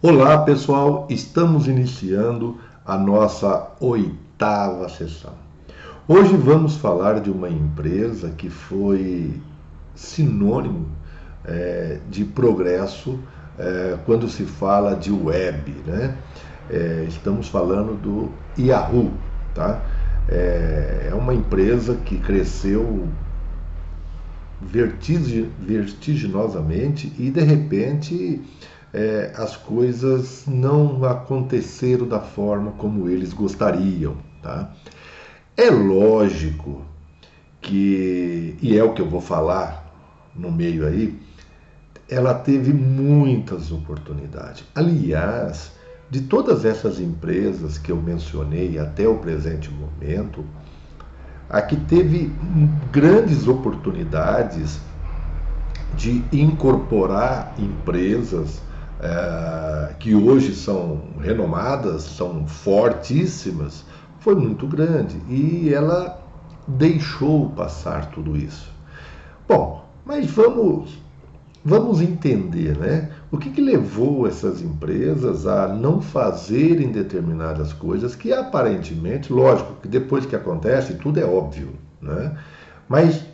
Olá, pessoal, estamos iniciando a nossa oitava sessão. Hoje vamos falar de uma empresa que foi sinônimo de progresso quando se fala de web, né? Estamos falando do Yahoo, tá? É uma empresa que cresceu vertiginosamente e de repente as coisas não aconteceram da forma como eles gostariam. Tá? É lógico que, e é o que eu vou falar no meio aí, ela teve muitas oportunidades. Aliás, de todas essas empresas que eu mencionei até o presente momento, a que teve grandes oportunidades de incorporar empresas que hoje são renomadas, são fortíssimas, foi muito grande e ela deixou passar tudo isso. Bom, mas vamos entender, né? O que levou essas empresas a não fazerem determinadas coisas que aparentemente, lógico, que depois que acontece tudo é óbvio, né? Mas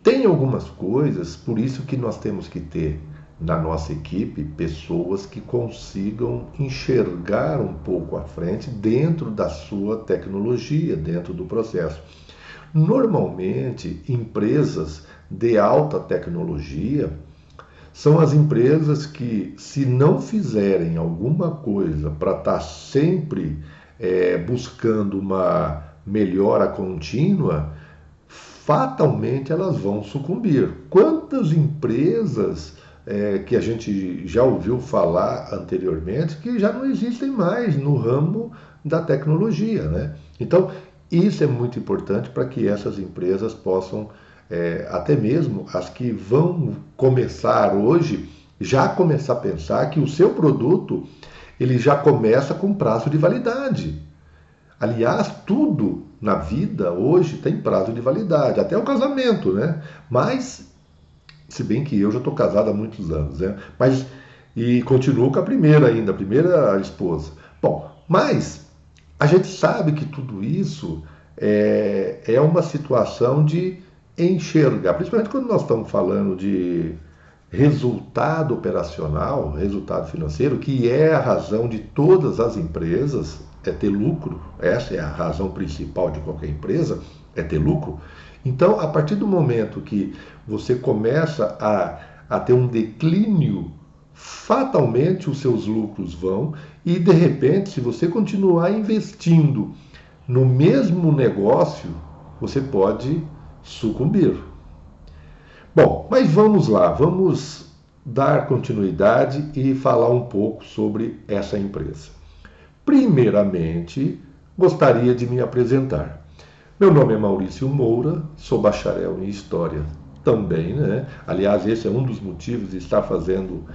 tem algumas coisas, por isso que nós temos que ter na nossa equipe pessoas que consigam enxergar um pouco à frente dentro da sua tecnologia, dentro do processo. Normalmente, empresas de alta tecnologia são as empresas que, se não fizerem alguma coisa para estar sempre buscando uma melhora contínua, fatalmente elas vão sucumbir. Quantas empresas que a gente já ouviu falar anteriormente que já não existem mais no ramo da tecnologia, né? Então, isso é muito importante para que essas empresas possam, até mesmo as que vão começar hoje, já começar a pensar que o seu produto ele já começa com prazo de validade. Aliás, tudo na vida hoje tem prazo de validade, até o casamento, né? Mas, se bem que eu já estou casado há muitos anos, né? Mas, e continuo com a primeira ainda, a primeira esposa. Bom, mas a gente sabe que tudo isso é uma situação de enxergar, principalmente quando nós estamos falando de resultado operacional, resultado financeiro, que é a razão de todas as empresas, é ter lucro. Essa é a razão principal de qualquer empresa, é ter lucro. Então, a partir do momento que você começa a ter um declínio, fatalmente os seus lucros vão e, de repente, se você continuar investindo no mesmo negócio, você pode sucumbir. Bom, mas vamos lá, vamos dar continuidade e falar um pouco sobre essa empresa. Primeiramente, gostaria de me apresentar. Meu nome é Maurício Moura, sou bacharel em História também, né? Aliás, esse é um dos motivos de estar fazendo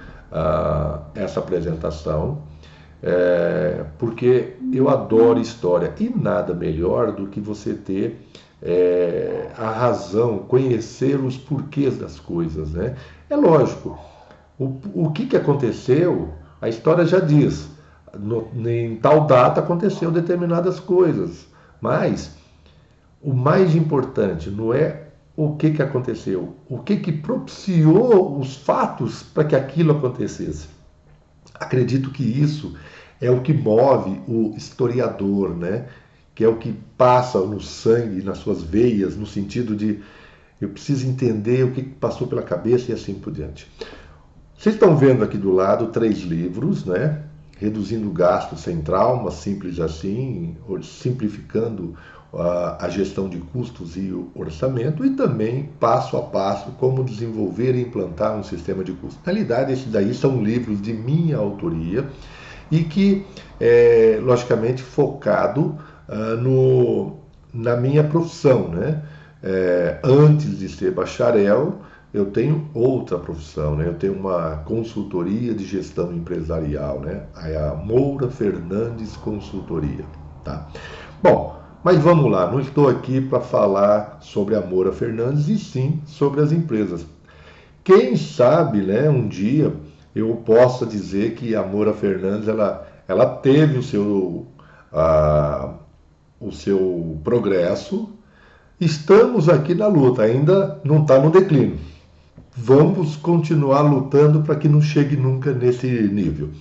essa apresentação, porque eu adoro História e nada melhor do que você ter a razão, conhecer os porquês das coisas, né? É lógico, o que aconteceu, a história já diz, em tal data aconteceu determinadas coisas, mas o mais importante não é o que aconteceu, o que propiciou os fatos para que aquilo acontecesse. Acredito que isso é o que move o historiador, né? Que é o que passa no sangue, nas suas veias, no sentido de eu preciso entender o que passou pela cabeça e assim por diante. Vocês estão vendo aqui do lado 3 livros, né? Reduzindo o gasto sem trauma, simples assim, simplificando a gestão de custos e o orçamento, e também passo a passo como desenvolver e implantar um sistema de custos. Na realidade, esses daí são livros de minha autoria e que, logicamente, focado na minha profissão, né? Antes de ser bacharel, eu tenho outra profissão, né? Eu tenho uma consultoria de gestão empresarial, né? A Moura Fernandes Consultoria, tá? Bom, mas vamos lá, não estou aqui para falar sobre a Moura Fernandes e sim sobre as empresas. Quem sabe, né, um dia eu posso dizer que a Moura Fernandes ela teve o seu progresso. Estamos aqui na luta, ainda não está no declínio. Vamos continuar lutando para que não chegue nunca nesse nível.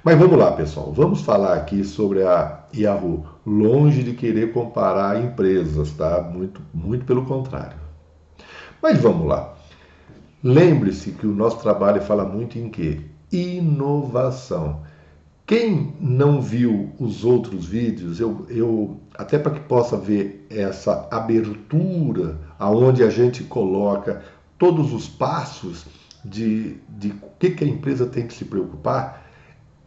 Mas vamos lá, pessoal. Vamos falar aqui sobre a Yahoo. Longe de querer comparar empresas, tá? Muito pelo contrário. Mas vamos lá. Lembre-se que o nosso trabalho fala muito em quê? Inovação. Quem não viu os outros vídeos, eu até para que possa ver essa abertura aonde a gente coloca todos os passos de o que a empresa tem que se preocupar,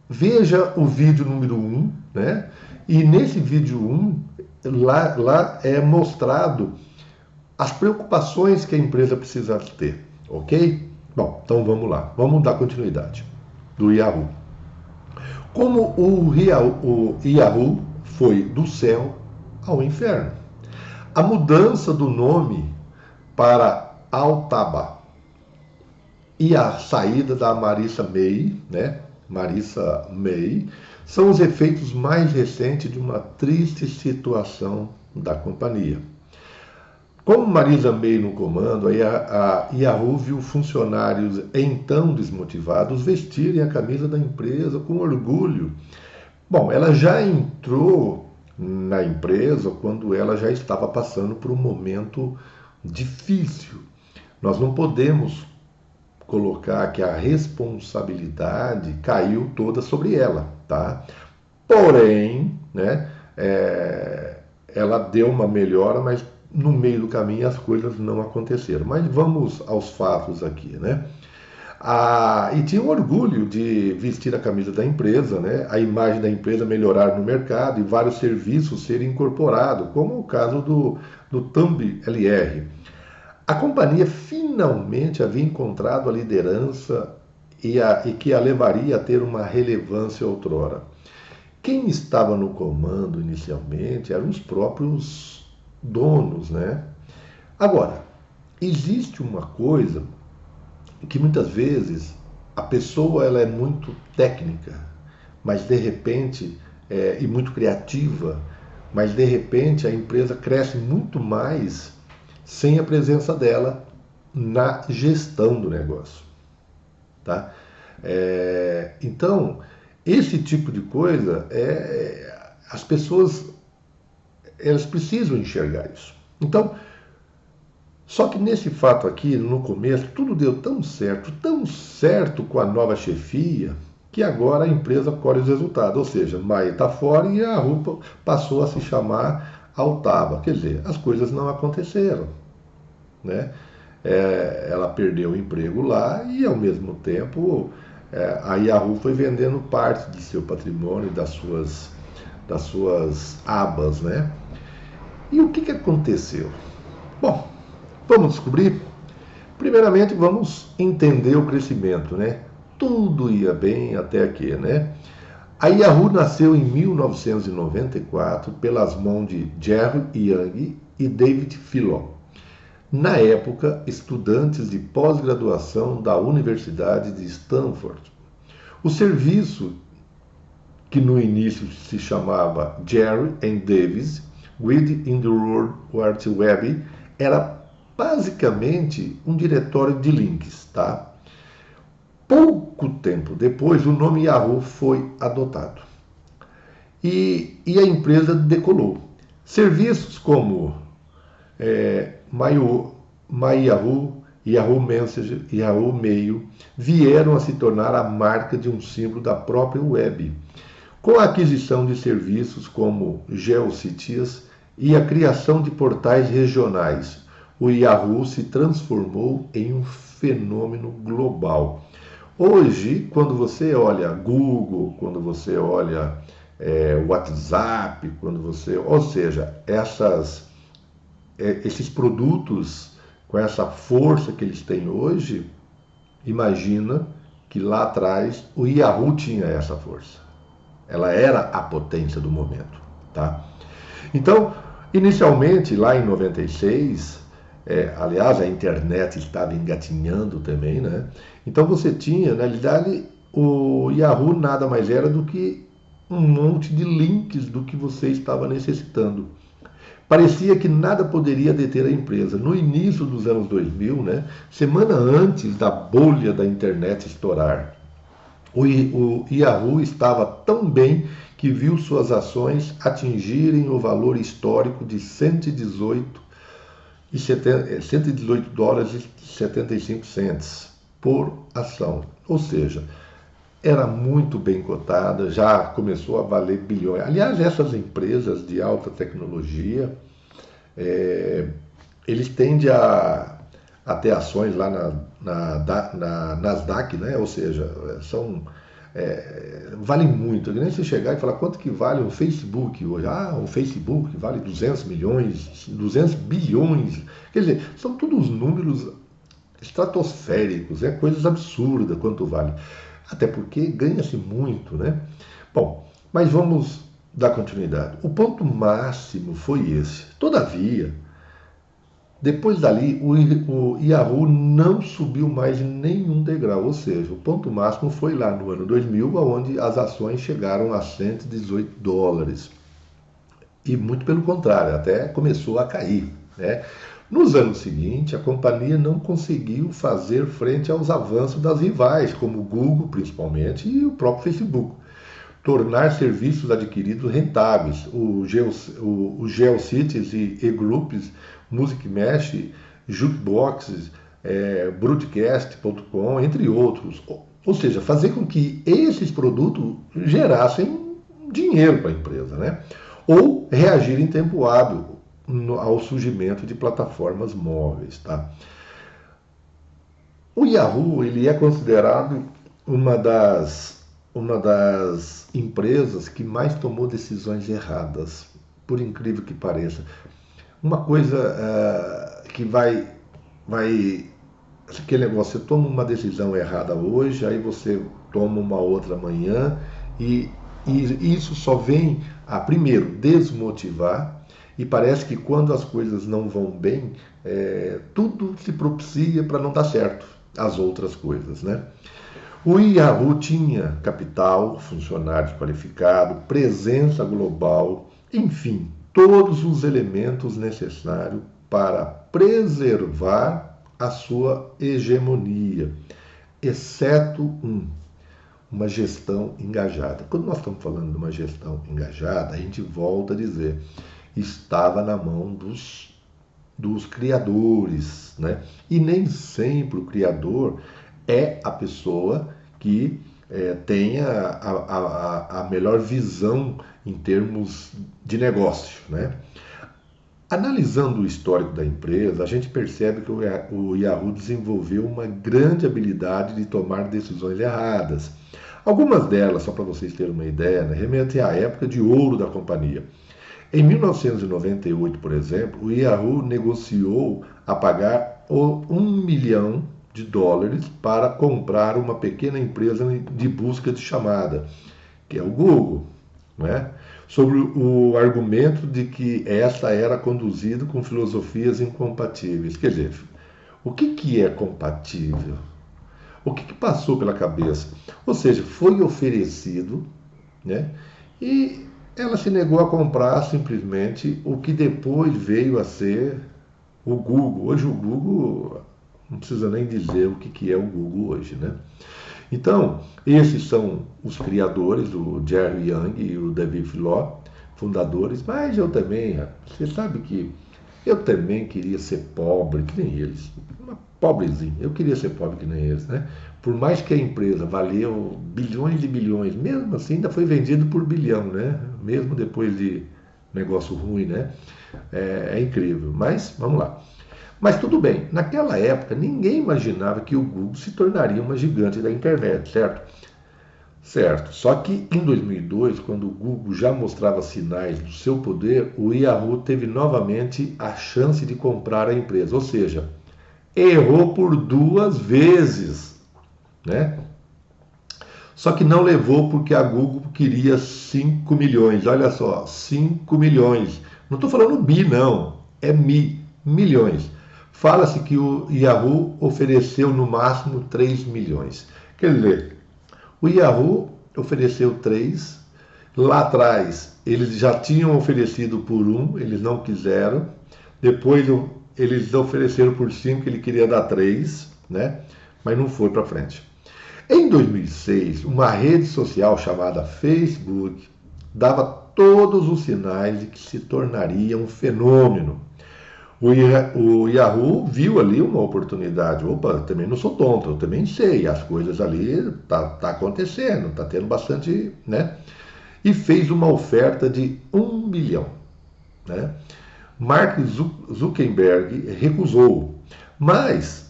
veja o vídeo número 1, né? E nesse vídeo 1, lá é mostrado as preocupações que a empresa precisa ter, ok? Bom, então vamos lá, vamos dar continuidade do Yahoo. Como o Yahoo foi do céu ao inferno. A mudança do nome para Altaba e a saída da Marissa May, né? Marissa May, são os efeitos mais recentes de uma triste situação da companhia. Com Marissa May no comando, a Yahoo viu funcionários então desmotivados vestirem a camisa da empresa com orgulho. Bom, ela já entrou na empresa quando ela já estava passando por um momento difícil. Nós não podemos colocar que a responsabilidade caiu toda sobre ela, tá? Porém, né, ela deu uma melhora, mas no meio do caminho as coisas não aconteceram. Mas vamos aos fatos aqui, né? E tinha um orgulho de vestir a camisa da empresa, né? A imagem da empresa melhorar no mercado e vários serviços serem incorporados, como o caso do Thumb LR. A companhia finalmente havia encontrado a liderança e que a levaria a ter uma relevância outrora. Quem estava no comando inicialmente eram os próprios donos, né? Agora, existe uma coisa que muitas vezes a pessoa ela é muito técnica, mas de repente e muito criativa, mas de repente a empresa cresce muito mais sem a presença dela na gestão do negócio, tá? Então, esse tipo de coisa as pessoas elas precisam enxergar isso. Então, só que nesse fato aqui, no começo, tudo deu tão certo com a nova chefia, que agora a empresa colhe os resultados. Ou seja, Maia está fora e a Yahoo passou a se chamar Altaba. Quer dizer, as coisas não aconteceram, né? Ela perdeu o emprego lá e, ao mesmo tempo, a Yahoo foi vendendo parte de seu patrimônio, das suas abas, né? E o que aconteceu? Bom, vamos descobrir? Primeiramente, vamos entender o crescimento, né? Tudo ia bem até aqui, né? A Yahoo nasceu em 1994 pelas mãos de Jerry Yang e David Fillon. Na época, estudantes de pós-graduação da Universidade de Stanford. O serviço, que no início se chamava Jerry and Davis With in the World Wide Web, era basicamente um diretório de links, tá? Pouco tempo depois, o nome Yahoo foi adotado e a empresa decolou. Serviços como MyYahoo, Yahoo Messenger e Yahoo Mail vieram a se tornar a marca de um símbolo da própria web. Com a aquisição de serviços como GeoCities e a criação de portais regionais, o Yahoo se transformou em um fenômeno global. Hoje, quando você olha Google, quando você olha WhatsApp, ou seja, esses produtos com essa força que eles têm hoje, imagina que lá atrás o Yahoo tinha essa força. Ela era a potência do momento, tá? Então, inicialmente, lá em 96, aliás, a internet estava engatinhando também, né? Então você tinha, na realidade, o Yahoo nada mais era do que um monte de links do que você estava necessitando. Parecia que nada poderia deter a empresa. No início dos anos 2000, né, semana antes da bolha da internet estourar, o Yahoo estava tão bem que viu suas ações atingirem o valor histórico de 118 dólares e 75 cents por ação. Ou seja, era muito bem cotada, já começou a valer bilhões. Aliás, essas empresas de alta tecnologia, eles tendem a ter ações lá na Nasdaq, né? Ou seja, valem muito. É que nem você chegar e falar quanto que vale um Facebook hoje. Ah, um Facebook vale 200 milhões, 200 bilhões. Quer dizer, são todos números estratosféricos, coisas absurdas quanto vale. Até porque ganha-se muito, né? Bom, mas vamos dar continuidade. O ponto máximo foi esse. Todavia, depois dali, o Yahoo não subiu mais nenhum degrau, ou seja, o ponto máximo foi lá no ano 2000, onde as ações chegaram a 118 dólares. E muito pelo contrário, até começou a cair, né? Nos anos seguintes, a companhia não conseguiu fazer frente aos avanços das rivais, como o Google, principalmente, e o próprio Facebook. Tornar serviços adquiridos rentáveis. O GeoCities e E-Groups, Music Mesh, Jukeboxes, Broadcast.com, entre outros. Ou seja, fazer com que esses produtos gerassem dinheiro para a empresa, né? Ou reagir em tempo hábil ao surgimento de plataformas móveis, tá? O Yahoo, ele é considerado uma das empresas que mais tomou decisões erradas, por incrível que pareça. Uma coisa que aquele negócio, você toma uma decisão errada hoje, aí você toma uma outra amanhã, e isso só vem a, primeiro, desmotivar. E parece que quando as coisas não vão bem, tudo se propicia para não dar certo, as outras coisas, né? O Yahoo tinha capital, funcionários qualificados, presença global, enfim, todos os elementos necessários para preservar a sua hegemonia, exceto uma gestão engajada. Quando nós estamos falando de uma gestão engajada, a gente volta a dizer, estava na mão dos criadores, né? E nem sempre o criador é a pessoa que tenha a melhor visão em termos de negócio, né? Analisando o histórico da empresa, a gente percebe que o Yahoo desenvolveu uma grande habilidade de tomar decisões erradas. Algumas delas, só para vocês terem uma ideia, né, remetem à época de ouro da companhia. Em 1998, por exemplo, o Yahoo negociou a pagar $1 milhão para comprar uma pequena empresa de busca de chamada, que é o Google, né? Sobre o argumento de que essa era conduzida com filosofias incompatíveis. Quer dizer, o que é compatível? O que passou pela cabeça? Ou seja, foi oferecido, né? E ela se negou a comprar simplesmente o que depois veio a ser o Google. Hoje o Google, não precisa nem dizer o que é o Google hoje, né? Então, esses são os criadores, o Jerry Yang e o David Filó, fundadores, mas eu também, você sabe que eu também queria ser pobre que nem eles, pobrezinho, eu queria ser pobre que nem eles, né? Por mais que a empresa valeu bilhões e bilhões, mesmo assim ainda foi vendido por bilhão, né? Mesmo depois de negócio ruim, né? É incrível, mas vamos lá. Mas tudo bem, naquela época ninguém imaginava que o Google se tornaria uma gigante da internet, certo? Certo, só que em 2002, quando o Google já mostrava sinais do seu poder, o Yahoo teve novamente a chance de comprar a empresa, ou seja, errou por 2 vezes, né? Só que não levou porque a Google queria 5 milhões, olha só, 5 milhões. Não estou falando bi não, é milhões. Fala-se que o Yahoo ofereceu no máximo 3 milhões. Quer dizer, O Yahoo ofereceu 3. Lá atrás, eles já tinham oferecido por 1, eles não quiseram. Depois, eles ofereceram por 5, ele queria dar 3, né? Mas não foi para frente. Em 2006, uma rede social chamada Facebook dava todos os sinais de que se tornaria um fenômeno. O Yahoo viu ali uma oportunidade. Opa, eu também não sou tonto, eu também sei, as coisas ali tá acontecendo, tá tendo bastante, né? E fez uma oferta de 1 bilhão, né? Mark Zuckerberg recusou, mas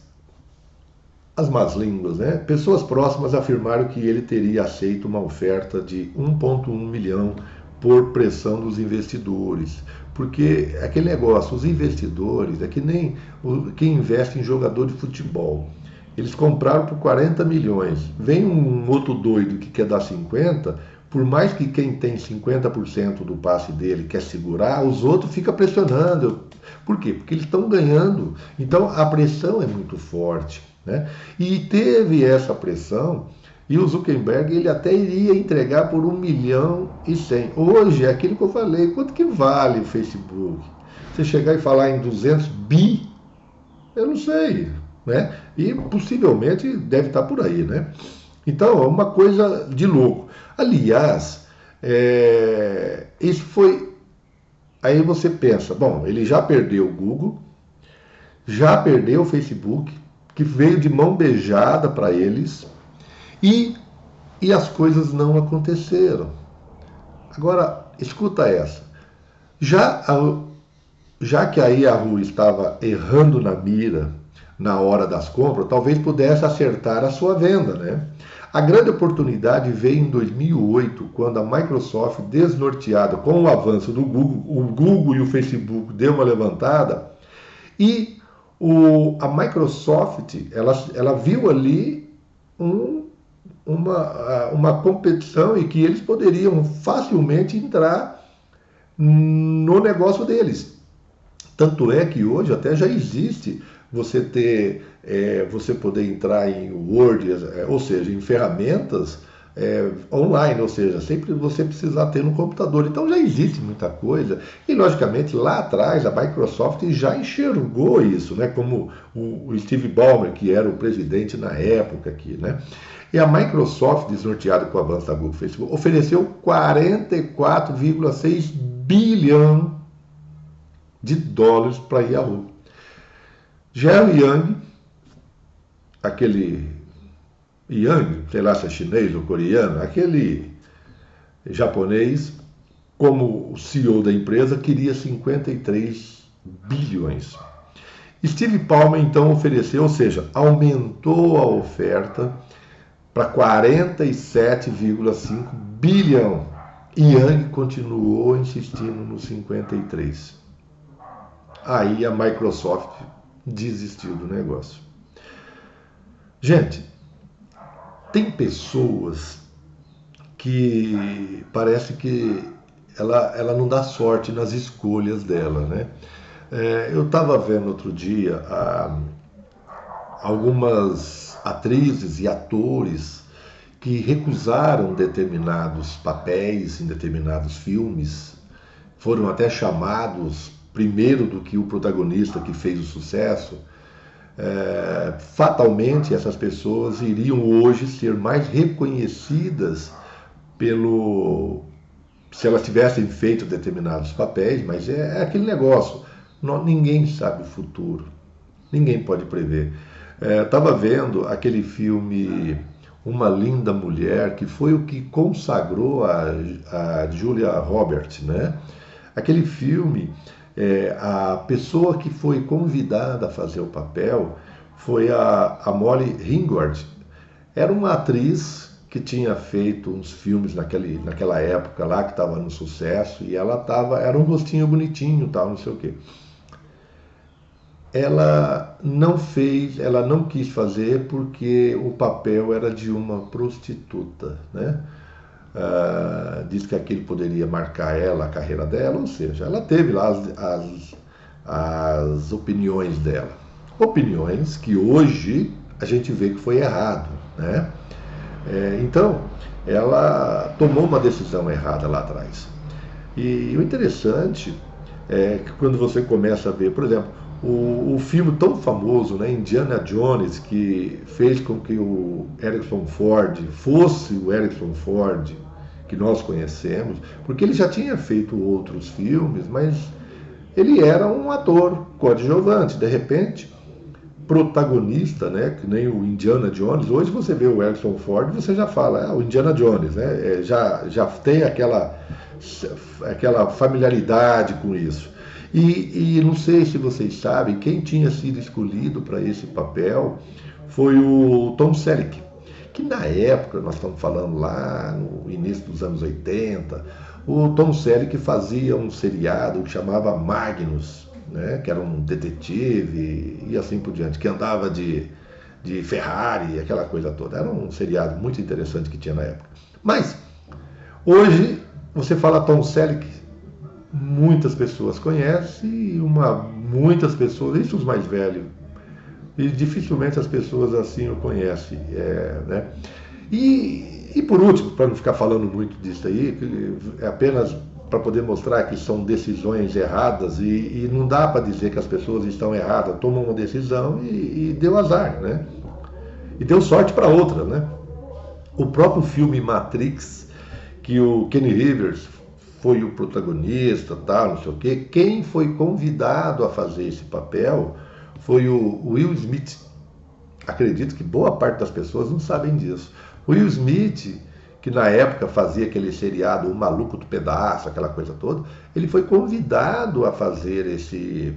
as más línguas, né? Pessoas próximas afirmaram que ele teria aceito uma oferta de 1,1 milhão por pressão dos investidores. Porque aquele negócio, os investidores, é que nem quem investe em jogador de futebol. Eles compraram por 40 milhões. Vem um outro doido que quer dar 50, por mais que quem tem 50% do passe dele quer segurar, os outros ficam pressionando. Por quê? Porque eles estão ganhando. Então a pressão é muito forte, né? E teve essa pressão, e o Zuckerberg ele até iria entregar por 1,1 milhão. Hoje é aquilo que eu falei, quanto que vale o Facebook? Você chegar e falar em 200 bi, eu não sei, né? E possivelmente deve estar por aí, né? Então é uma coisa de louco. Aliás, isso foi. Aí você pensa, bom, ele já perdeu o Google, já perdeu o Facebook, que veio de mão beijada para eles, e as coisas não aconteceram. Agora, escuta essa. Já, já que a Yahoo estava errando na mira na hora das compras, talvez pudesse acertar a sua venda, né? A grande oportunidade veio em 2008, quando a Microsoft, desnorteada com o avanço do Google, o Google e o Facebook deu uma levantada, e a Microsoft ela viu ali uma competição e que eles poderiam facilmente entrar no negócio deles. Tanto é que hoje até já existe você poder entrar em Word, ou seja, em ferramentas online, ou seja, sempre você precisar ter no computador. Então já existe muita coisa e logicamente lá atrás a Microsoft já enxergou isso, né? Como o Steve Ballmer, que era o presidente na época aqui, né? E a Microsoft, desnorteada com o avanço da Google e Facebook, ofereceu 44,6 bilhão de dólares para a Yahoo. Jerry Yang, aquele Yang, sei lá se é chinês ou coreano, aquele japonês, como o CEO da empresa, queria 53 bilhões. Steve Ballmer então ofereceu, ou seja, aumentou a oferta para 47,5 bilhão. E Yang continuou insistindo nos 53. Aí a Microsoft desistiu do negócio. Gente, tem pessoas que parece que ela não dá sorte nas escolhas dela, né? Eu estava vendo outro dia algumas atrizes e atores que recusaram determinados papéis em determinados filmes, foram até chamados primeiro do que o protagonista que fez o sucesso. Fatalmente essas pessoas iriam hoje ser mais reconhecidas se elas tivessem feito determinados papéis, mas é aquele negócio, ninguém sabe o futuro, ninguém pode prever. Estava vendo aquele filme Uma Linda Mulher, que foi o que consagrou a Julia Roberts, né? Aquele filme, a pessoa que foi convidada a fazer o papel foi a Molly Ringwald. Era uma atriz que tinha feito uns filmes naquela época lá, que estava no sucesso, e era um rostinho bonitinho, tal, não sei o quê. Ela não quis fazer porque o papel era de uma prostituta, né? Diz que aquilo poderia marcar a carreira dela, ou seja, ela teve lá as opiniões dela. Opiniões que hoje a gente vê que foi errado, né? Então, ela tomou uma decisão errada lá atrás. E o interessante é que quando você começa a ver, por exemplo, o filme tão famoso, né, Indiana Jones, que fez com que o Harrison Ford fosse o Harrison Ford que nós conhecemos, porque ele já tinha feito outros filmes, mas ele era um ator coadjuvante. De repente, protagonista, né, que nem o Indiana Jones. Hoje você vê o Harrison Ford, você já fala, o Indiana Jones, né? Já tem aquela familiaridade com isso. E não sei se vocês sabem, quem tinha sido escolhido para esse papel foi o Tom Selleck, que na época, nós estamos falando lá no início dos anos 80, o Tom Selleck fazia um seriado que chamava Magnus, né, que era um detetive e assim por diante, que andava de Ferrari, aquela coisa toda. Era um seriado muito interessante que tinha na época. Mas, hoje, você fala Tom Selleck, muitas pessoas conhecem, e muitas pessoas, isso os mais velhos, e dificilmente as pessoas assim o conhecem. Né? E por último, para não ficar falando muito disso aí, é apenas para poder mostrar que são decisões erradas e não dá para dizer que as pessoas estão erradas, tomam uma decisão e deu azar, né? E deu sorte para outra, né? O próprio filme Matrix, que o Kenny Rivers foi o protagonista, tal, não sei o quê, quem foi convidado a fazer esse papel foi o Will Smith. Acredito que boa parte das pessoas não sabem disso. O Will Smith, que na época fazia aquele seriado O Maluco do Pedaço, aquela coisa toda, ele foi convidado a fazer esse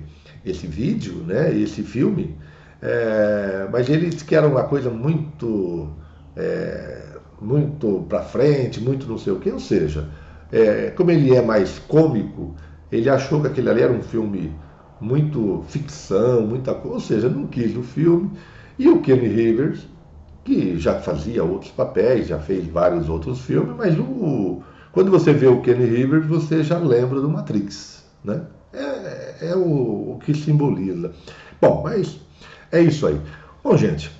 vídeo, né, esse filme, mas ele disse que era uma coisa muito para frente, muito não sei o que, ou seja, como ele é mais cômico, ele achou que aquele ali era um filme muito ficção, muita coisa, ou seja, não quis o filme. E o Kenny Rivers, que já fazia outros papéis, já fez vários outros filmes, mas quando você vê o Kenny Rivers, você já lembra do Matrix, né? É o que simboliza. Bom, mas é isso aí. Bom, gente,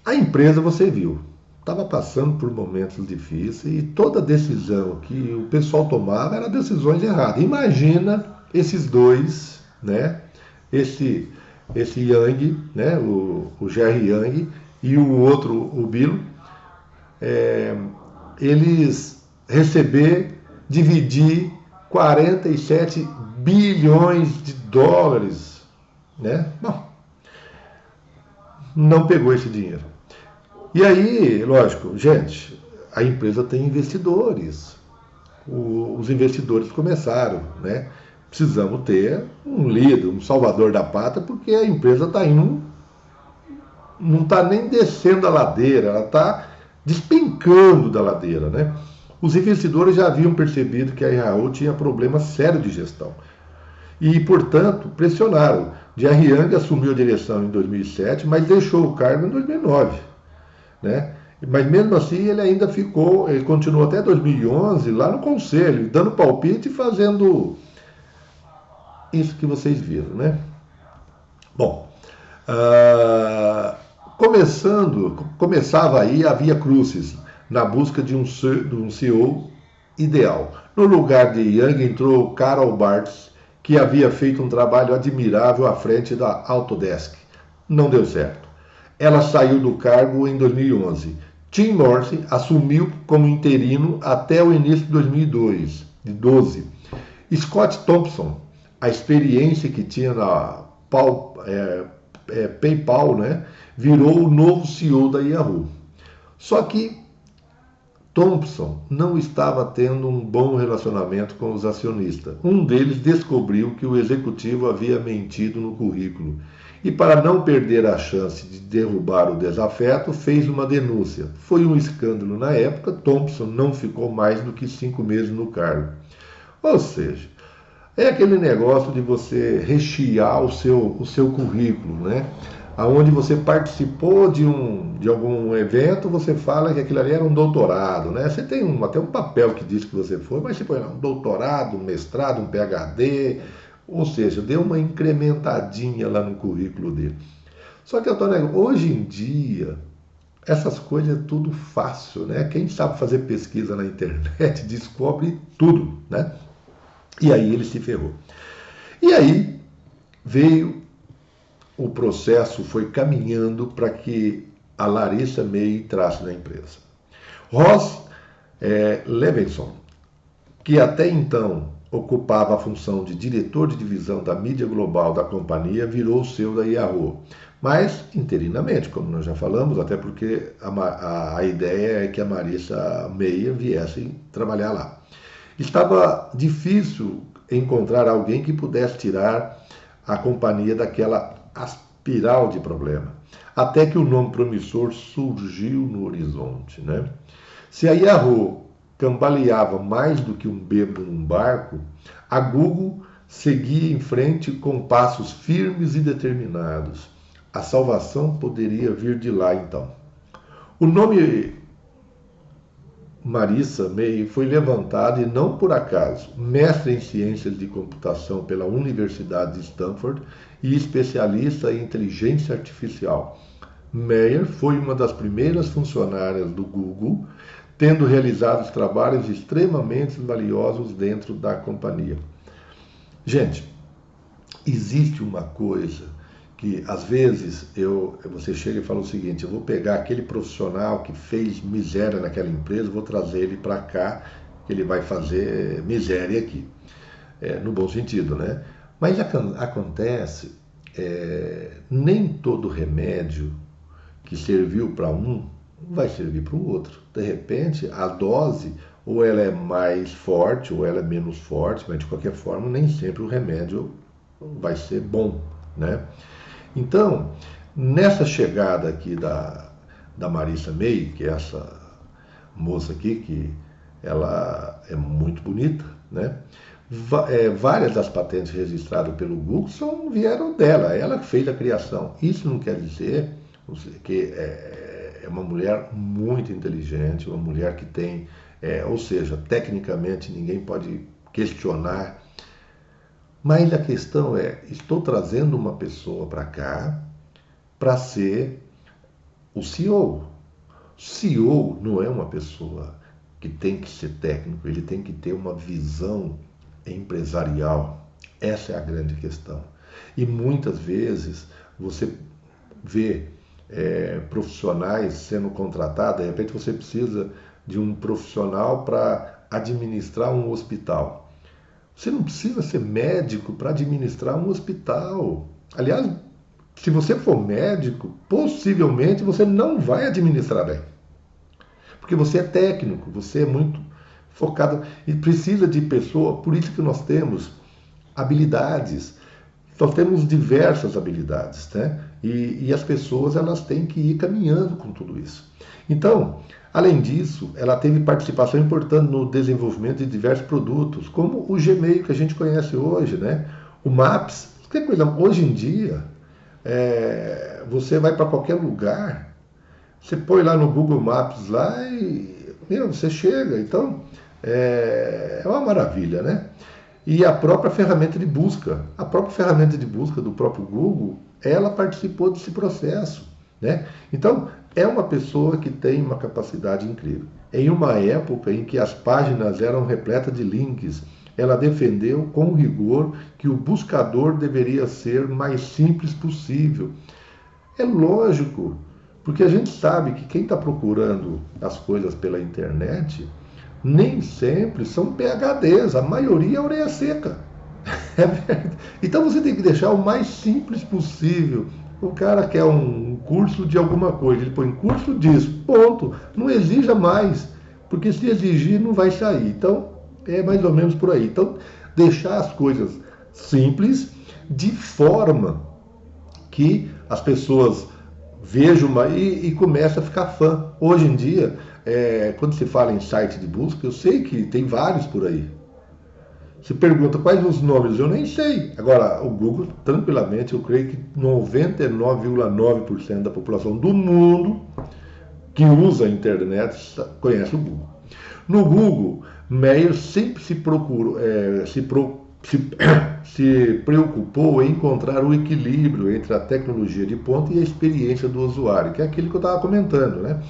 a empresa você viu, estava passando por momentos difíceis e toda decisão que o pessoal tomava era decisões erradas. Imagina esses dois, né? Esse Yang, né? O Jerry Yang e o outro, o Bill, eles dividir 47 bilhões de dólares, né? Bom, não pegou esse dinheiro. E aí, lógico, gente, a empresa tem investidores. Os investidores começaram, né? Precisamos ter um líder, um salvador da pátria, porque a empresa está indo, não está nem descendo a ladeira, ela está despencando da ladeira, né? Os investidores já haviam percebido que a Israel tinha problema sério de gestão e, portanto, pressionaram. Jerry Yang assumiu a direção em 2007, mas deixou o cargo em 2009, né? Mas mesmo assim ele continuou até 2011 lá no conselho, dando palpite e fazendo isso que vocês viram, né? Bom, começava aí a Via Crucis, na busca de um CEO ideal. No lugar de Yang entrou Carol Bartz, que havia feito um trabalho admirável à frente da Autodesk. Não deu certo. Ela saiu do cargo em 2011. Tim Morrison assumiu como interino até o início de 2012. Scott Thompson, a experiência que tinha na PayPal, né, virou o novo CEO da Yahoo. Só que Thompson não estava tendo um bom relacionamento com os acionistas. Um deles descobriu que o executivo havia mentido no currículo e, para não perder a chance de derrubar o desafeto, fez uma denúncia. Foi um escândalo na época. Thompson não ficou mais do que 5 meses no cargo. Ou seja, é aquele negócio de você rechear o seu currículo, né? Aonde você participou de algum evento, você fala que aquilo ali era um doutorado, né? Você tem até um papel que diz que você foi, mas você põe lá um doutorado, um mestrado, um PhD, ou seja, deu uma incrementadinha lá no currículo dele. Só que, Antônio, hoje em dia, Essas coisas é tudo fácil, né? Quem sabe fazer pesquisa na internet descobre tudo, né? E aí ele se ferrou. E aí veio o processo, foi caminhando para que a Larissa May entrasse na empresa. Ross Levinson, que até então ocupava a função de diretor de divisão da mídia global da companhia, virou o CEO da Yahoo. Mas interinamente, como nós já falamos, até porque a ideia é que a Marissa Mayer viesse trabalhar lá. Estava difícil encontrar alguém que pudesse tirar a companhia daquela espiral de problema. Até que o nome promissor surgiu no horizonte, né? Se a Yahoo cambaleava mais do que um bêbado num barco, a Google seguia em frente com passos firmes e determinados. A salvação poderia vir de lá, então. O nome Marissa May foi levantado e não por acaso. Mestre em ciências de computação pela Universidade de Stanford e especialista em inteligência artificial. Mayer foi uma das primeiras funcionárias do Google, tendo realizado trabalhos extremamente valiosos dentro da companhia. Gente, existe uma coisa que às vezes você chega e fala o seguinte: eu vou pegar aquele profissional que fez miséria naquela empresa, vou trazer ele para cá, que ele vai fazer miséria aqui, no bom sentido, né? Mas acontece, nem todo remédio que serviu para um vai servir para o outro. De repente, a dose ou ela é mais forte ou ela é menos forte, mas de qualquer forma nem sempre o remédio vai ser bom, né? Então, nessa chegada aqui da Marissa May, que é essa moça aqui, que ela é muito bonita, né? Várias das patentes registradas pelo Google vieram dela, ela que fez a criação. Isso não quer dizer que é uma mulher muito inteligente, uma mulher que tem, ou seja, tecnicamente ninguém pode questionar. Mas a questão estou trazendo uma pessoa para cá para ser o CEO. CEO não é uma pessoa que tem que ser técnico, ele tem que ter uma visão empresarial. Essa é a grande questão. E muitas vezes você vê profissionais sendo contratados, de repente você precisa de um profissional para administrar um hospital. Você não precisa ser médico para administrar um hospital. Aliás, se você for médico, possivelmente você não vai administrar bem. Porque você é técnico, você é muito focado e precisa de pessoa, por isso que nós temos habilidades. Nós temos diversas habilidades, né? E as pessoas elas têm que ir caminhando com tudo isso. Então, além disso, ela teve participação importante no desenvolvimento de diversos produtos, como o Gmail que a gente conhece hoje, né? O Maps, que coisa. Hoje em dia, você vai para qualquer lugar, você põe lá no Google Maps lá e você chega. Então, é uma maravilha, né? E a própria ferramenta de busca do próprio Google, ela participou desse processo, né? Então, é uma pessoa que tem uma capacidade incrível. Em uma época em que as páginas eram repletas de links, ela defendeu com rigor que o buscador deveria ser mais simples possível. É lógico, porque a gente sabe que quem está procurando as coisas pela internet nem sempre são PhDs, a maioria é orelha seca. Então você tem que deixar o mais simples possível. O cara quer um curso de alguma coisa, ele põe curso disso, ponto. Não exija mais, porque se exigir não vai sair. Então é mais ou menos por aí. Então deixar as coisas simples de forma que as pessoas vejam e comecem a ficar fã. Hoje em dia, quando se fala em site de busca, eu sei que tem vários por aí. Se pergunta quais os nomes, eu nem sei. Agora, o Google, tranquilamente, eu creio que 99,9% da população do mundo que usa a internet conhece o Google. No Google, Mayer sempre se se, se preocupou em encontrar o equilíbrio entre a tecnologia de ponta e a experiência do usuário, que é aquilo que eu estava comentando, né?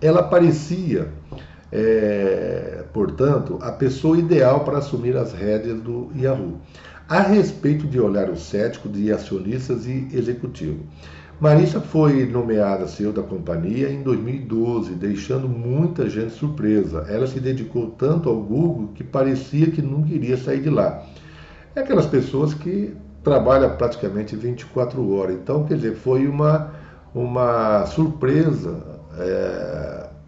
Ela parecia, portanto, a pessoa ideal para assumir as rédeas do Yahoo, a respeito de olhar cético de acionistas e executivo. Marissa foi nomeada CEO da companhia em 2012, deixando muita gente surpresa. Ela se dedicou tanto ao Google que parecia que nunca iria sair de lá. É aquelas pessoas que trabalham praticamente 24 horas. Então, quer dizer, foi uma surpresa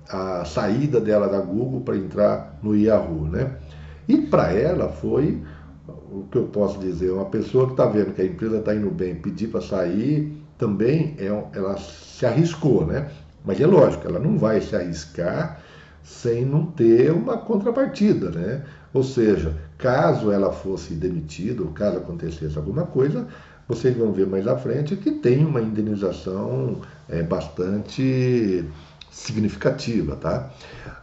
a saída dela da Google para entrar no Yahoo, né? E para ela foi o que eu posso dizer, uma pessoa que está vendo que a empresa está indo bem, pedir para sair, também ela se arriscou, né? Mas é lógico, ela não vai se arriscar sem não ter uma contrapartida, né? Ou seja, caso ela fosse demitida, ou caso acontecesse alguma coisa, vocês vão ver mais à frente que tem uma indenização bastante significativa, tá?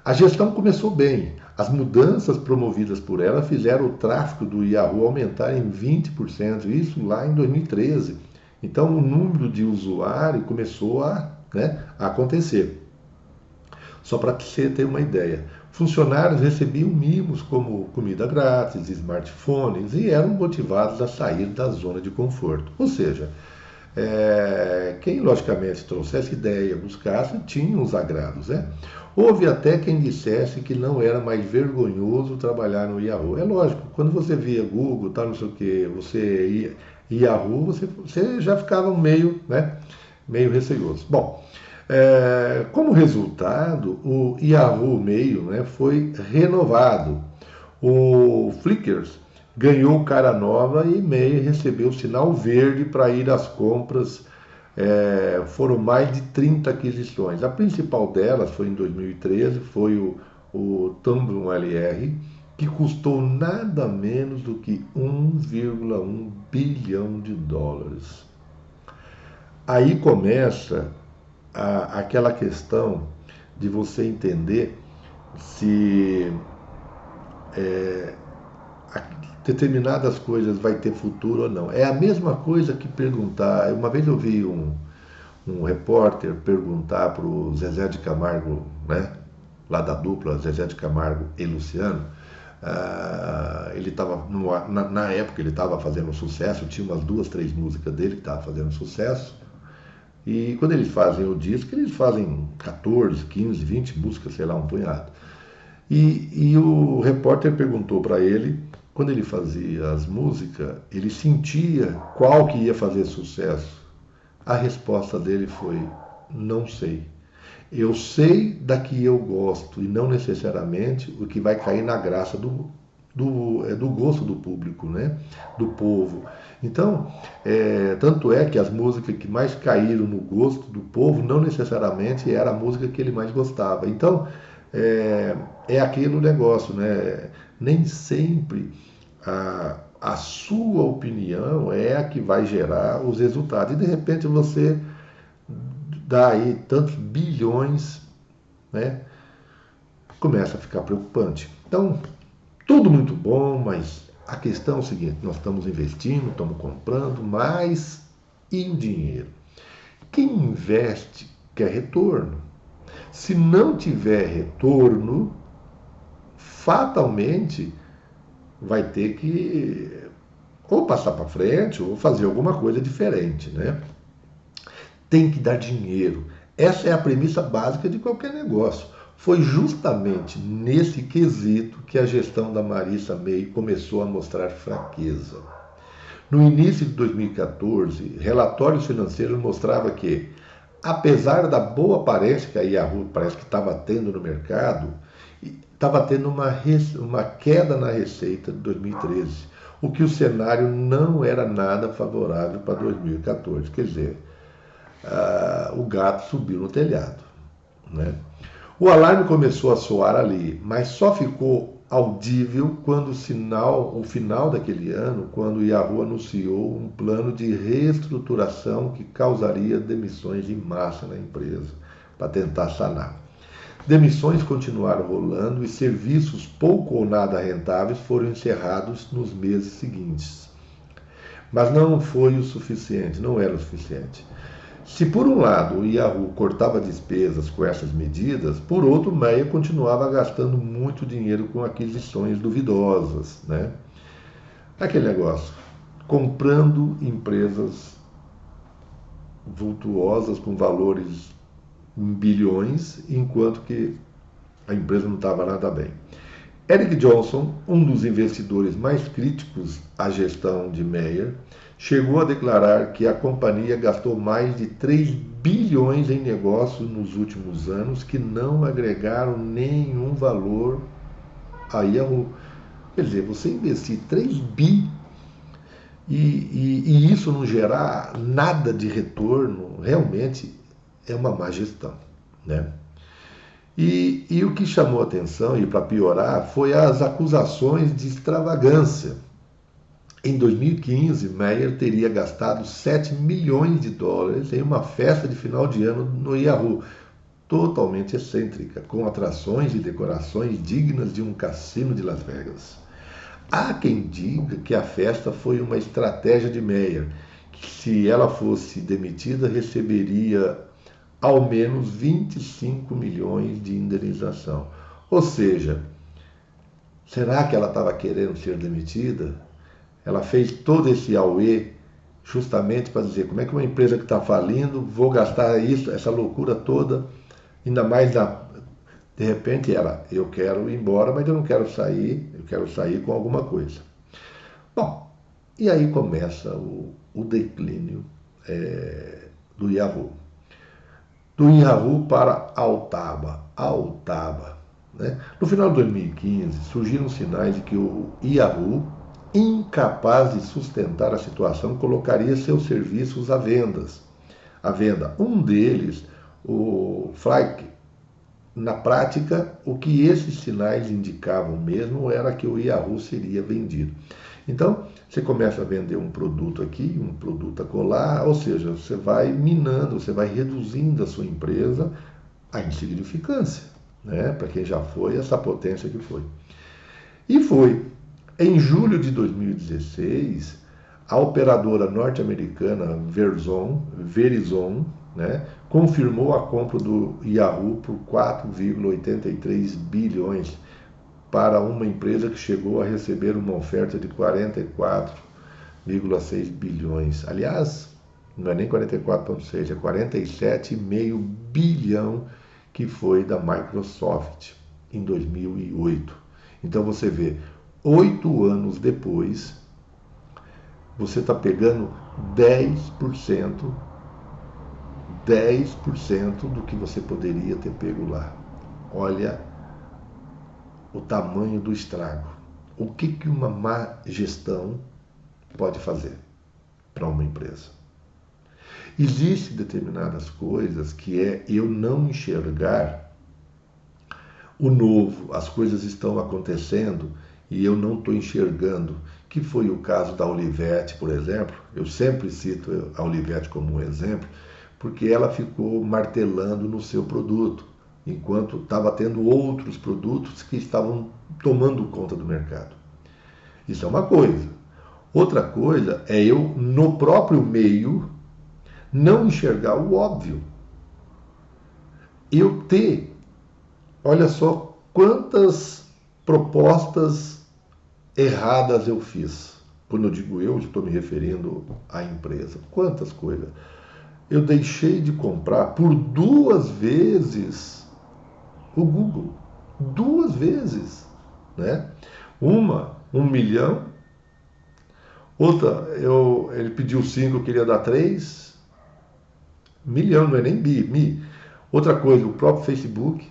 A gestão começou bem. As mudanças promovidas por ela fizeram o tráfego do Yahoo aumentar em 20%, isso lá em 2013. Então o número de usuários começou a acontecer. Só para você ter uma ideia, funcionários recebiam mimos como comida grátis, smartphones e eram motivados a sair da zona de conforto. Ou seja, quem logicamente trouxesse ideia, buscasse, tinha os agrados, né? Houve até quem dissesse que não era mais vergonhoso trabalhar no Yahoo. É lógico, quando você via Google, tal, não sei o que, você ia Yahoo, você já ficava meio receoso. Bom, como resultado, o Yahoo Mail, né, foi renovado. O Flickr ganhou cara nova e Mail recebeu sinal verde para ir às compras. Foram mais de 30 aquisições. A principal delas foi em 2013, foi o Tumblr LR, que custou nada menos do que 1,1 bilhão de dólares. Aí começa aquela questão de você entender se determinadas coisas vai ter futuro ou não. É a mesma coisa que perguntar. Uma vez eu vi um repórter perguntar para o Zezé de Camargo, né, lá da dupla Zezé de Camargo e Luciano. Ele estava na época ele estava fazendo sucesso, tinha umas 2, 3 músicas dele que estavam fazendo sucesso. E quando eles fazem o disco, eles fazem 14, 15, 20 músicas, sei lá, um punhado. E o repórter perguntou para ele, quando ele fazia as músicas, ele sentia qual que ia fazer sucesso. A resposta dele foi: não sei. Eu sei da que eu gosto e não necessariamente o que vai cair na graça do gosto do público, né? Do povo. Então, tanto é que as músicas que mais caíram no gosto do povo não necessariamente era a música que ele mais gostava. Então, é aquele negócio, né? Nem sempre a sua opinião é a que vai gerar os resultados. E de repente você dá aí tantos bilhões, né? Começa a ficar preocupante. Então, tudo muito bom, mas a questão é o seguinte: nós estamos investindo, estamos comprando, mas e o dinheiro? Quem investe quer retorno. Se não tiver retorno, fatalmente vai ter que ou passar para frente ou fazer alguma coisa diferente, né? Tem que dar dinheiro. Essa é a premissa básica de qualquer negócio. Foi justamente nesse quesito que a gestão da Marissa Mayer começou a mostrar fraqueza. No início de 2014, relatórios financeiros mostravam que, apesar da boa aparência que a Yahoo parece que estava tendo no mercado, estava tendo uma queda na receita de 2013, o que o cenário não era nada favorável para 2014. Quer dizer, o gato subiu no telhado, né? O alarme começou a soar ali, mas só ficou audível quando o final daquele ano, quando o Yahoo anunciou um plano de reestruturação que causaria demissões em massa na empresa, para tentar sanar. Demissões continuaram rolando e serviços pouco ou nada rentáveis foram encerrados nos meses seguintes. Mas não foi o suficiente, não era o suficiente. Se por um lado o Yahoo cortava despesas com essas medidas, por outro, Meyer continuava gastando muito dinheiro com aquisições duvidosas, né? Aquele negócio, comprando empresas vultuosas com valores em bilhões, enquanto que a empresa não estava nada bem. Eric Johnson, um dos investidores mais críticos à gestão de Meyer, chegou a declarar que a companhia gastou mais de 3 bilhões em negócios nos últimos anos que não agregaram nenhum valor a Yahoo. Quer dizer, você investir 3 bi e isso não gerar nada de retorno, realmente é uma má gestão, né? E o que chamou a atenção, e para piorar, foi as acusações de extravagância. Em 2015, Meyer teria gastado 7 milhões de dólares em uma festa de final de ano no Yahoo, totalmente excêntrica, com atrações e decorações dignas de um cassino de Las Vegas. Há quem diga que a festa foi uma estratégia de Meyer, que se ela fosse demitida, receberia ao menos 25 milhões de indenização. Ou seja, será que ela estava querendo ser demitida? Ela fez todo esse auê justamente para dizer como é que uma empresa que está falindo, vou gastar isso, essa loucura toda, ainda mais de repente eu quero ir embora, mas eu não quero sair, eu quero sair com alguma coisa. Bom, e aí começa o declínio do Yahoo. Do Yahoo para Altaba. Né? No final de 2015, surgiram sinais de que o Yahoo, incapaz de sustentar a situação, colocaria seus serviços à venda. Um deles, o Flyke. Na prática, o que esses sinais indicavam mesmo era que o Yahoo seria vendido. Então, você começa a vender um produto aqui, um produto acolá, ou seja, você vai minando, você vai reduzindo a sua empresa à insignificância, né? Para quem já foi, essa potência que foi. E foi. Em julho de 2016, a operadora norte-americana Verizon, né, confirmou a compra do Yahoo por 4,83 bilhões para uma empresa que chegou a receber uma oferta de 44,6 bilhões. Aliás, não é nem 44,6, é 47,5 bilhão que foi da Microsoft em 2008. Então você vê, 8 anos depois, você está pegando 10% do que você poderia ter pego lá. Olha o tamanho do estrago. O que uma má gestão pode fazer para uma empresa? Existem determinadas coisas que é eu não enxergar o novo, as coisas estão acontecendo e eu não estou enxergando, que foi o caso da Olivetti, por exemplo. Eu sempre cito a Olivetti como um exemplo, porque ela ficou martelando no seu produto, enquanto estava tendo outros produtos que estavam tomando conta do mercado. Isso é uma coisa. Outra coisa é eu, no próprio meio, não enxergar o óbvio. Eu ter, olha só quantas propostas erradas eu fiz. Quando eu digo eu, estou me referindo à empresa. Quantas coisas. Eu deixei de comprar por 2 vezes o Google. 2 vezes. Né? Uma, 1 milhão. Outra, ele pediu 5, eu queria dar 3. Milhão, não é nem bi. Outra coisa, o próprio Facebook.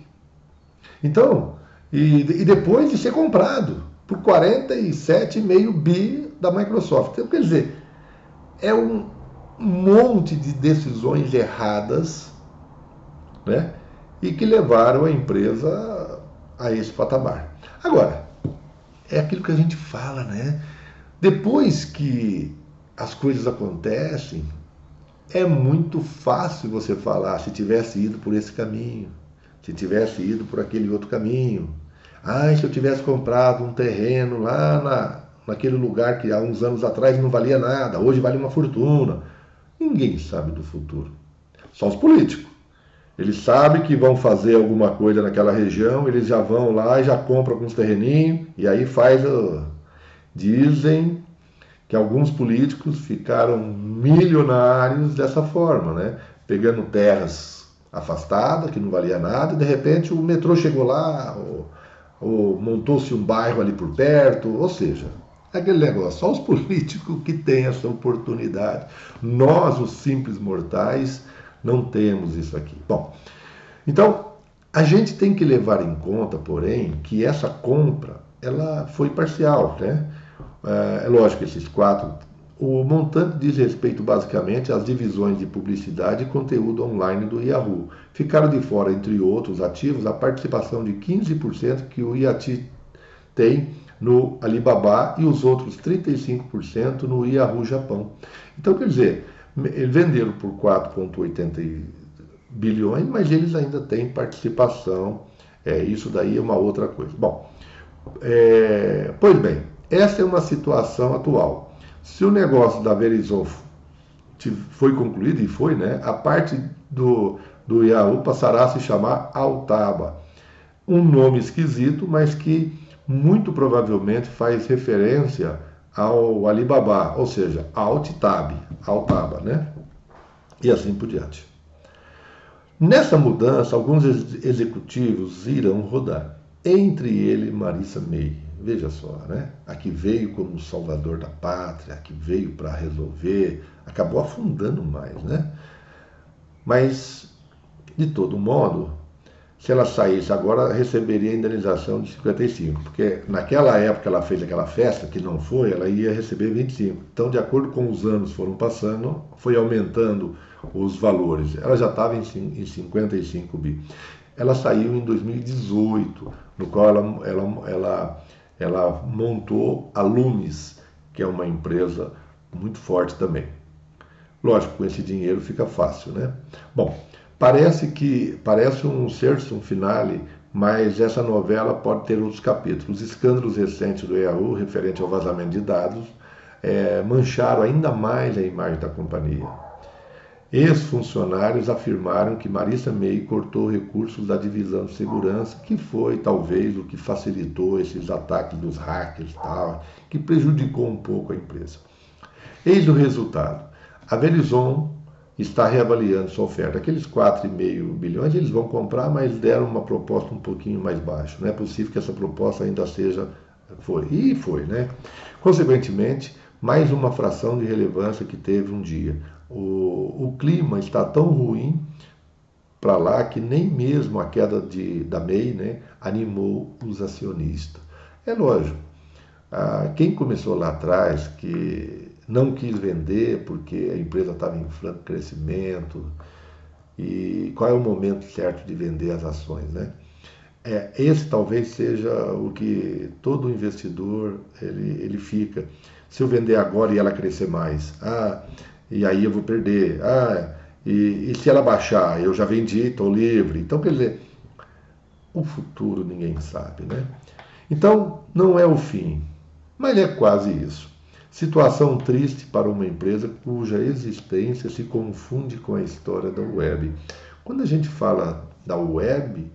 Então, e depois de ser comprado por 47,5 bi da Microsoft. Então, quer dizer, é um monte de decisões erradas, né? E que levaram a empresa a esse patamar. Agora, é aquilo que a gente fala, né? Depois que as coisas acontecem, é muito fácil você falar se tivesse ido por esse caminho. se tivesse ido por aquele outro caminho. Ah, se eu tivesse comprado um terreno naquele lugar que há uns anos atrás não valia nada, hoje vale uma fortuna. Ninguém sabe do futuro. Só os políticos. Eles sabem que vão fazer alguma coisa naquela região, eles já vão lá e já compram alguns terreninhos, e aí Dizem que alguns políticos ficaram milionários dessa forma, né? Pegando terras afastadas, que não valia nada, e de repente o metrô chegou lá, ou montou-se um bairro ali por perto, ou seja, é aquele negócio, só os políticos que têm essa oportunidade. Nós, os simples mortais, não temos isso aqui. Bom, então a gente tem que levar em conta, porém, que essa compra ela foi parcial, né? É lógico que esses quatro, o montante diz respeito basicamente às divisões de publicidade e conteúdo online do Yahoo. Ficaram de fora, entre outros ativos, a participação de 15% que o Yahoo tem no Alibaba e os outros 35% no Yahoo Japão. Então, quer dizer, eles venderam por 4,80 bilhões, mas eles ainda têm participação. Isso daí é uma outra coisa. Bom, pois bem, essa é uma situação atual. Se o negócio da Verizon foi concluído, e foi, né? A parte do Yahoo passará a se chamar Altaba. Um nome esquisito, mas que muito provavelmente faz referência ao Alibaba, ou seja, Altaba, né? E assim por diante. Nessa mudança, alguns executivos irão rodar. Entre ele, Marissa May. Veja só, né? A que veio como salvador da pátria, a que veio para resolver, acabou afundando mais, né? Mas, de todo modo, se ela saísse agora, receberia a indenização de 55, porque naquela época ela fez aquela festa, que não foi, ela ia receber 25. Então, de acordo com os anos foram passando, foi aumentando os valores. Ela já estava em 55 bi. Ela saiu em 2018, no qual ela montou a Lumis, que é uma empresa muito forte também. Lógico, com esse dinheiro fica fácil, né? Bom, parece um certo, um finale, mas essa novela pode ter outros capítulos. Os escândalos recentes do Yahoo, referente ao vazamento de dados, mancharam ainda mais a imagem da companhia. Ex-funcionários afirmaram que Marissa May cortou recursos da divisão de segurança, que foi talvez o que facilitou esses ataques dos hackers, tal, que prejudicou um pouco a empresa. Eis o resultado. A Verizon está reavaliando sua oferta. Aqueles 4,5 bilhões eles vão comprar, mas deram uma proposta um pouquinho mais baixa. Não é possível que essa proposta ainda seja... E foi, né? Consequentemente, mais uma fração de relevância que teve um dia. O clima está tão ruim para lá que nem mesmo a queda da May, né, animou os acionistas. É lógico, quem começou lá atrás, que não quis vender porque a empresa estava em franco crescimento, e qual é o momento certo de vender as ações, né? Esse talvez seja o que todo investidor ele fica. Se eu vender agora e ela crescer mais, e aí eu vou perder. E se ela baixar, eu já vendi, estou livre. Então, quer dizer, o futuro ninguém sabe, né? Então, não é o fim, mas é quase isso. Situação triste para uma empresa cuja existência se confunde com a história da web. Quando a gente fala da web,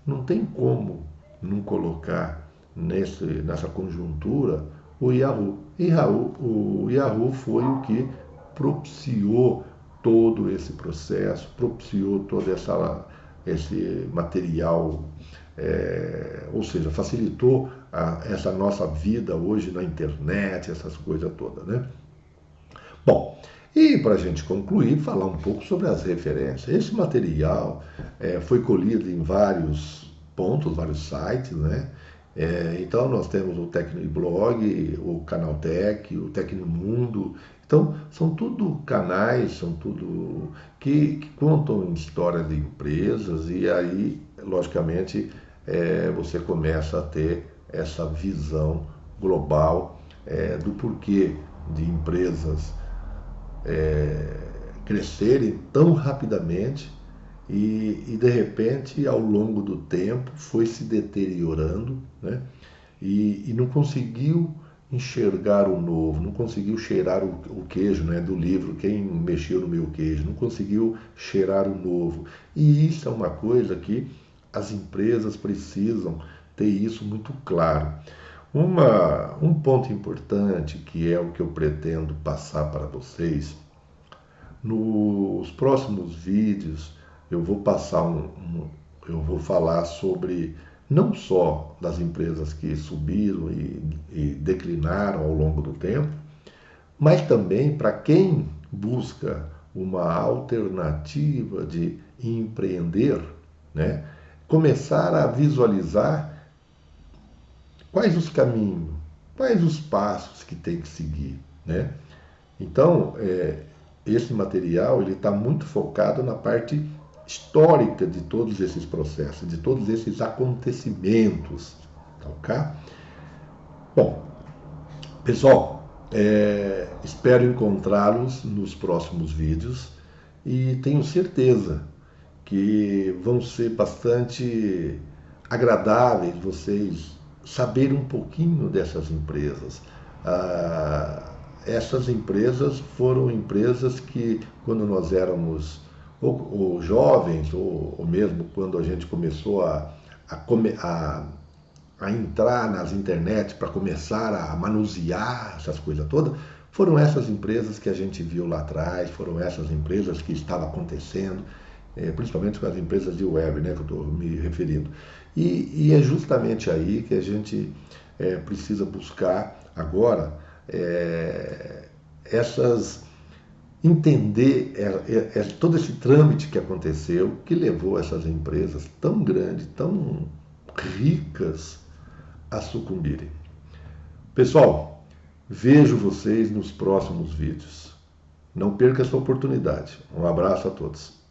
não tem como não colocar nessa conjuntura o Yahoo. O Yahoo foi o que propiciou todo esse processo, propiciou todo esse material, ou seja, facilitou essa nossa vida hoje na internet, essas coisas todas, né? Bom, e para a gente concluir, falar um pouco sobre as referências. Esse material foi colhido em vários pontos, vários sites, né? Então nós temos o Tecnoblog, o Canaltech, o Tecnomundo. Então são tudo canais, são tudo que contam histórias de empresas e aí, logicamente, você começa a ter essa visão global do porquê de empresas crescerem tão rapidamente e de repente, ao longo do tempo, foi se deteriorando, né? E não conseguiu enxergar o novo, não conseguiu cheirar o queijo, né, do livro, quem mexeu no meu queijo, não conseguiu cheirar o novo. E isso é uma coisa que as empresas precisam ter isso muito claro. Um ponto importante, que é o que eu pretendo passar para vocês, nos próximos vídeos eu vou eu vou falar sobre não só das empresas que subiram e declinaram ao longo do tempo, mas também para quem busca uma alternativa de empreender, né? Começar a visualizar quais os caminhos, quais os passos que tem que seguir, né? Então, esse material ele está muito focado na parte histórica de todos esses processos, de todos esses acontecimentos, tá ok? Bom, pessoal, espero encontrá-los nos próximos vídeos e tenho certeza que vão ser bastante agradáveis vocês saberem um pouquinho dessas empresas. Essas empresas foram empresas que, quando nós éramos ou jovens, ou mesmo quando a gente começou a entrar nas internet para começar a manusear essas coisas todas, foram essas empresas que a gente viu lá atrás, foram essas empresas que estavam acontecendo, principalmente com as empresas de web, né, que eu estou me referindo. E é justamente aí que a gente precisa buscar agora essas entender todo esse trâmite que aconteceu, que levou essas empresas tão grandes, tão ricas a sucumbirem. Pessoal, vejo vocês nos próximos vídeos. Não perca essa oportunidade. Um abraço a todos.